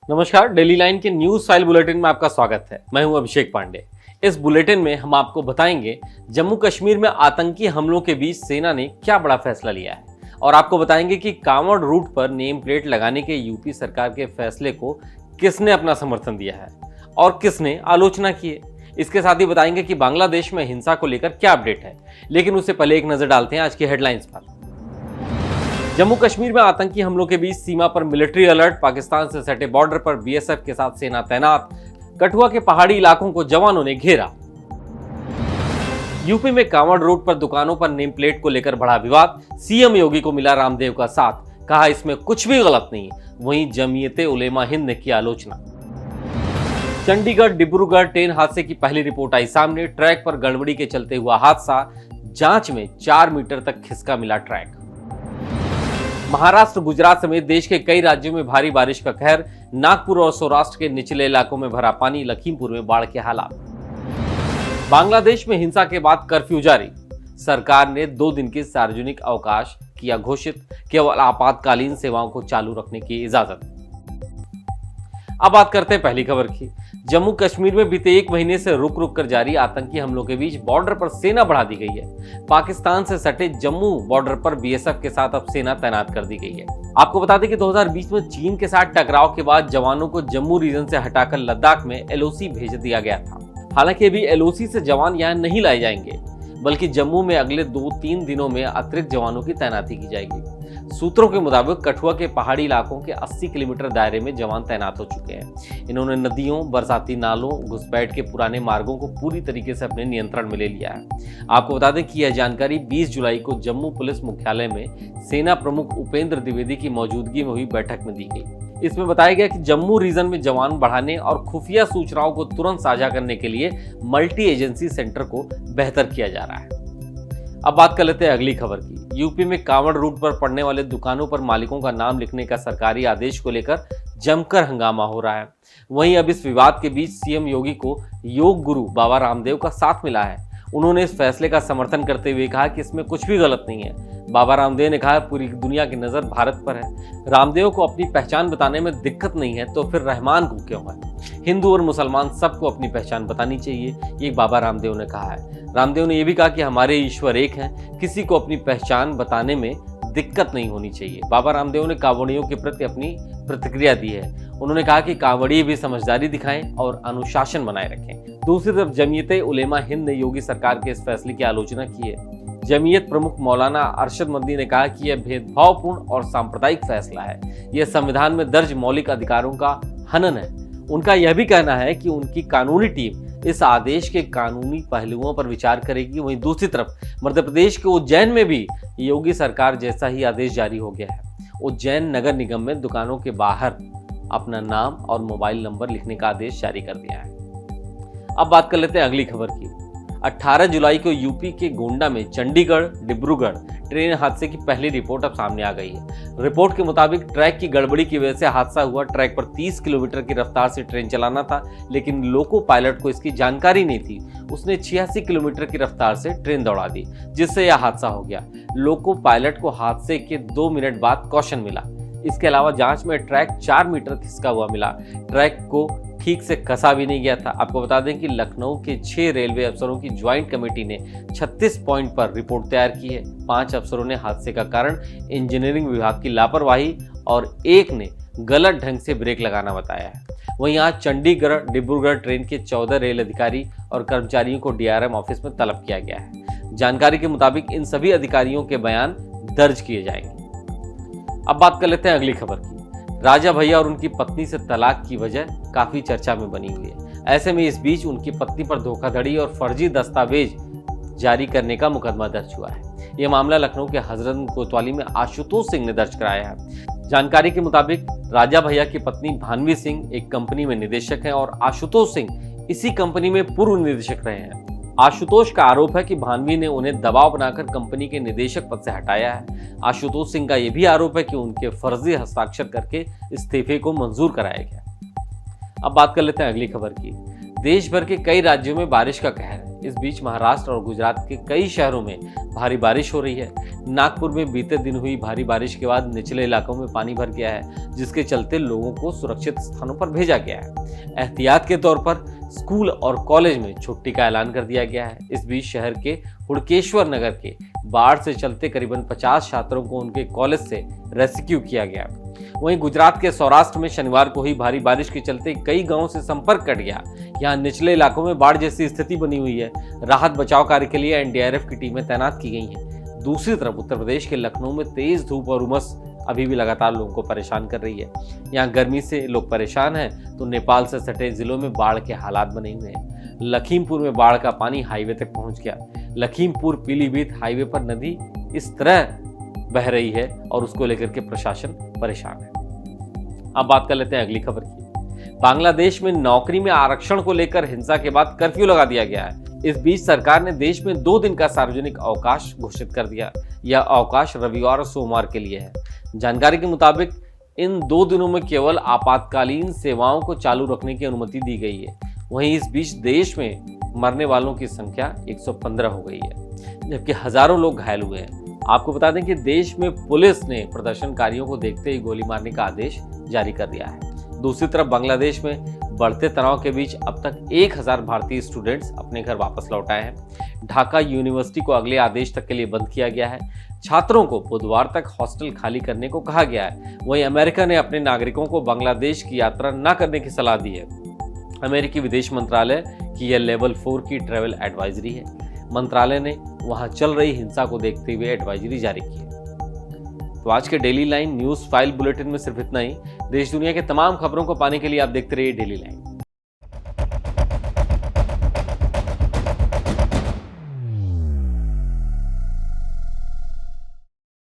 नमस्कार, daily line के news file bulletin में आपका स्वागत है। मैं हूं अभिषेक पांडे। इस बुलेटिन में हम आपको बताएंगे जम्मू कश्मीर में आतंकी हमलों के बीच सेना ने क्या बड़ा फैसला लिया है और आपको बताएंगे कि कांवड़ रूट पर नेम प्लेट लगाने के यूपी सरकार के फैसले को किसने अपना समर्थन दिया है और किसने आलोचना की है। इसके साथ ही बताएंगे कि बांग्लादेश में हिंसा को लेकर क्या अपडेट है, लेकिन उससे पहले एक नजर डालते हैं आज की हेडलाइंस पर। जम्मू कश्मीर में आतंकी हमलों के बीच सीमा पर मिलिट्री अलर्ट, पाकिस्तान से सटे बॉर्डर पर बीएसएफ के साथ सेना तैनात, कठुआ के पहाड़ी इलाकों को जवानों ने घेरा। यूपी में कांवड़ रोड पर दुकानों पर नेम प्लेट को लेकर बढ़ा विवाद, सीएम योगी को मिला रामदेव का साथ, कहा इसमें कुछ भी गलत नहीं। वहीं जमीयते उलेमा हिंद ने की आलोचना। चंडीगढ़ डिब्रूगढ़ ट्रेन हादसे की पहली रिपोर्ट आई सामने, ट्रैक पर गड़बड़ी के चलते हुआ हादसा, जांच में 4 मीटर तक खिसका मिला ट्रैक। महाराष्ट्र गुजरात समेत देश के कई राज्यों में भारी बारिश का कहर, नागपुर और सौराष्ट्र के निचले इलाकों में भरा पानी, लखीमपुर में बाढ़ के हालात। बांग्लादेश में हिंसा के बाद कर्फ्यू जारी, सरकार ने 2 दिन की सार्वजनिक अवकाश किया घोषित, केवल आपातकालीन सेवाओं को चालू रखने की इजाजत। अब बात करते हैं पहली खबर की। जम्मू कश्मीर में बीते 1 महीने से रुक रुक कर जारी आतंकी हमलों के बीच बॉर्डर पर सेना बढ़ा दी गई है। पाकिस्तान से सटे जम्मू बॉर्डर पर बीएसएफ के साथ अब सेना तैनात कर दी गई है। आपको बता दें कि 2020 में चीन के साथ टकराव के बाद जवानों को जम्मू रीजन से हटाकर लद्दाख में एलओसी भेज दिया गया था। हालांकि अभी एलओसी से जवान यहाँ नहीं लाए जाएंगे, बल्कि जम्मू में अगले 2-3 दिनों में अतिरिक्त जवानों की तैनाती की जाएगी। सूत्रों के मुताबिक कठुआ के पहाड़ी इलाकों के 80 किलोमीटर दायरे में जवान तैनात हो चुके हैं। इन्होंने नदियों, बरसाती नालों, घुसपैठ के पुराने मार्गों को पूरी तरीके से अपने नियंत्रण में ले लिया है। आपको बता दें कि यह जानकारी 20 जुलाई को जम्मू पुलिस मुख्यालय में सेना प्रमुख उपेंद्र द्विवेदी की मौजूदगी में हुई बैठक में दी गई। इसमें बताया गया कि जम्मू रीजन में जवान बढ़ाने और खुफिया सूचनाओं को तुरंत साझा करने के लिए मल्टी एजेंसी सेंटर को बेहतर किया जा रहा है। अब बात कर लेते हैं अगली खबर की। यूपी में कांवड़ रूट पर पड़ने वाले दुकानों पर मालिकों का नाम लिखने का सरकारी आदेश को लेकर जमकर हंगामा हो रहा है। वहीं अब इस विवाद के बीच सीएम योगी को योग गुरु बाबा रामदेव का साथ मिला है। उन्होंने इस फैसले का समर्थन करते हुए कहा कि इसमें कुछ भी गलत नहीं है। बाबा रामदेव ने कहा पूरी दुनिया की नजर भारत पर है। रामदेव को अपनी पहचान बताने में दिक्कत नहीं है, तो फिर रहमान को क्यों है? हिंदू और मुसलमान सबको अपनी पहचान बतानी चाहिए, ये बाबा रामदेव ने कहा है। रामदेव ने यह भी कहा कि हमारे ईश्वर एक हैं, किसी को अपनी पहचान बताने में दिक्कत नहीं होनी चाहिए। बाबा रामदेव ने कांवड़ियों के प्रति अपनी प्रतिक्रिया दी है। उन्होंने कहा कि कांवड़िए भी समझदारी दिखाएं और अनुशासन बनाए रखें। दूसरी तरफ जमीयते उलेमा हिंद ने योगी सरकार के इस फैसले की आलोचना की है। जमीयत प्रमुख मौलाना अरशद मदनी ने कहा कि यह भेदभावपूर्ण और सांप्रदायिक फैसला है। यह संविधान में दर्ज मौलिक अधिकारों का हनन है। उनका यह भी कहना है कि उनकी कानूनी टीम इस आदेश के कानूनी पहलुओं पर विचार करेगी। वहीं दूसरी तरफ मध्य प्रदेश के उज्जैन में भी योगी सरकार जैसा ही आदेश जारी हो गया है। उज्जैन नगर निगम में दुकानों के बाहर अपना नाम और मोबाइल नंबर लिखने का आदेश जारी कर दिया है। अब बात कर लेते हैं अगली खबर की। 18 जुलाई को यूपी के गोंडा में चंडीगढ़ डिब्रूगढ़ ट्रेन हादसे की पहली रिपोर्ट अब सामने आ गई है। रिपोर्ट के मुताबिक ट्रैक की गड़बड़ी की वजह से हादसा हुआ। ट्रैक पर 30 किलोमीटर की रफ्तार से ट्रेन चलाना था, लेकिन लोको पायलट को इसकी जानकारी नहीं थी। उसने 86 किलोमीटर की रफ्तार से ट्रेन दौड़ा दी, जिससे यह हादसा हो गया। लोको पायलट को हादसे के 2 मिनट बाद कॉशन मिला। इसके अलावा जांच में ट्रैक 4 मीटर खिसका हुआ मिला। ट्रैक को ठीक से कसा भी नहीं गया था। आपको बता दें कि लखनऊ के 6 रेलवे अफसरों की ज्वाइंट कमेटी ने 36 पॉइंट पर रिपोर्ट तैयार की है। 5 अफसरों ने हादसे का कारण इंजीनियरिंग विभाग की लापरवाही और एक ने गलत ढंग से ब्रेक लगाना बताया है। वहीं आज चंडीगढ़ डिब्रूगढ़ ट्रेन के 14 रेल अधिकारी और कर्मचारियों को डीआरएम ऑफिस में तलब किया गया है। जानकारी के मुताबिक इन सभी अधिकारियों के बयान दर्ज किए जाएंगे। अब बात कर लेते हैं अगली खबर की। राजा भैया और उनकी पत्नी से तलाक की वजह काफी चर्चा में बनी हुई है। ऐसे में इस बीच उनकी पत्नी पर धोखाधड़ी और फर्जी दस्तावेज जारी करने का मुकदमा दर्ज हुआ है। यह मामला लखनऊ के हजरत कोतवाली में आशुतोष सिंह ने दर्ज कराया है। जानकारी के मुताबिक राजा भैया की पत्नी भानवी सिंह एक कंपनी में निदेशक हैं और आशुतोष सिंह इसी कंपनी में पूर्व निदेशक रहे हैं। आशुतोष का आरोप है कि भानवी ने उन्हें दबाव बनाकर कंपनी के निदेशक पद से हटाया है। आशुतोष सिंह का यह भी आरोप है कि उनके फर्जी हस्ताक्षर करके इस्तीफे को मंजूर कराया गया। अब बात कर लेते हैं अगली खबर की। देश भर के कई राज्यों में बारिश का कहर है। इस बीच महाराष्ट्र और गुजरात के कई शहरों में भारी बारिश हो रही है। नागपुर में बीते दिन हुई भारी बारिश के बाद निचले इलाकों में पानी भर गया है, जिसके चलते लोगों को सुरक्षित स्थानों पर भेजा गया है। एहतियात के तौर पर स्कूल और कॉलेज में छुट्टी का ऐलान कर दिया गया है। इस बीच शहर के हुड़केश्वर नगर के बाढ़ से चलते करीबन 50 छात्रों को उनके कॉलेज से रेस्क्यू किया गया। वहीं गुजरात के सौराष्ट्र में शनिवार को हुई भारी बारिश के चलते कई गांवों से संपर्क कट गया। यहां निचले इलाकों में बाढ़ जैसी स्थिति बनी हुई है। राहत बचाव कार्य के लिए एनडीआरएफ की टीमें तैनात की गई हैं। दूसरी तरफ उत्तर प्रदेश के लखनऊ में तेज धूप और उमस अभी भी लगातार लोगों को परेशान कर रही है। यहाँ गर्मी से लोग परेशान हैं, तो नेपाल से सटे जिलों में बाढ़ के हालात बने हुए हैं। लखीमपुर में बाढ़ का पानी हाईवे तक पहुंच गया। लखीमपुर पीलीभीत हाईवे पर नदी इस तरह बह रही है और उसको लेकर के प्रशासन परेशान है। अब बात कर लेते हैं अगली खबर की। बांग्लादेश में नौकरी में आरक्षण को लेकर हिंसा के बाद कर्फ्यू लगा दिया गया है। इस बीच सरकार ने देश में 2 दिन का सार्वजनिक अवकाश घोषित कर दिया। यह अवकाश रविवार और सोमवार के लिए है। जानकारी के मुताबिक इन 2 दिनों में केवल आपातकालीन सेवाओं को चालू रखने की अनुमति दी गई है। वहीं इस बीच देश में मरने वालों की संख्या 115 हो गई है, जबकि हजारों लोग घायल हुए हैं। आपको बता दें कि देश में पुलिस ने प्रदर्शनकारियों को देखते ही गोली मारने का आदेश जारी कर दिया है। दूसरी तरफ बांग्लादेश में बढ़ते तनाव के बीच अब तक 1000 भारतीय स्टूडेंट्स अपने घर वापस लौट आए हैं। ढाका यूनिवर्सिटी को अगले आदेश तक के लिए बंद किया गया है। छात्रों को बुधवार तक हॉस्टल खाली करने को कहा गया है। वहीं अमेरिका ने अपने नागरिकों को बांग्लादेश की यात्रा न करने की सलाह दी है। अमेरिकी विदेश मंत्रालय की यह लेवल 4 की ट्रैवल एडवाइजरी है। मंत्रालय ने वहां चल रही हिंसा को देखते हुए एडवाइजरी जारी की है। तो आज के daily line news file bulletin में सिर्फ इतना ही। देश दुनिया के तमाम खबरों को पाने के लिए आप देखते रहिए डेली लाइन।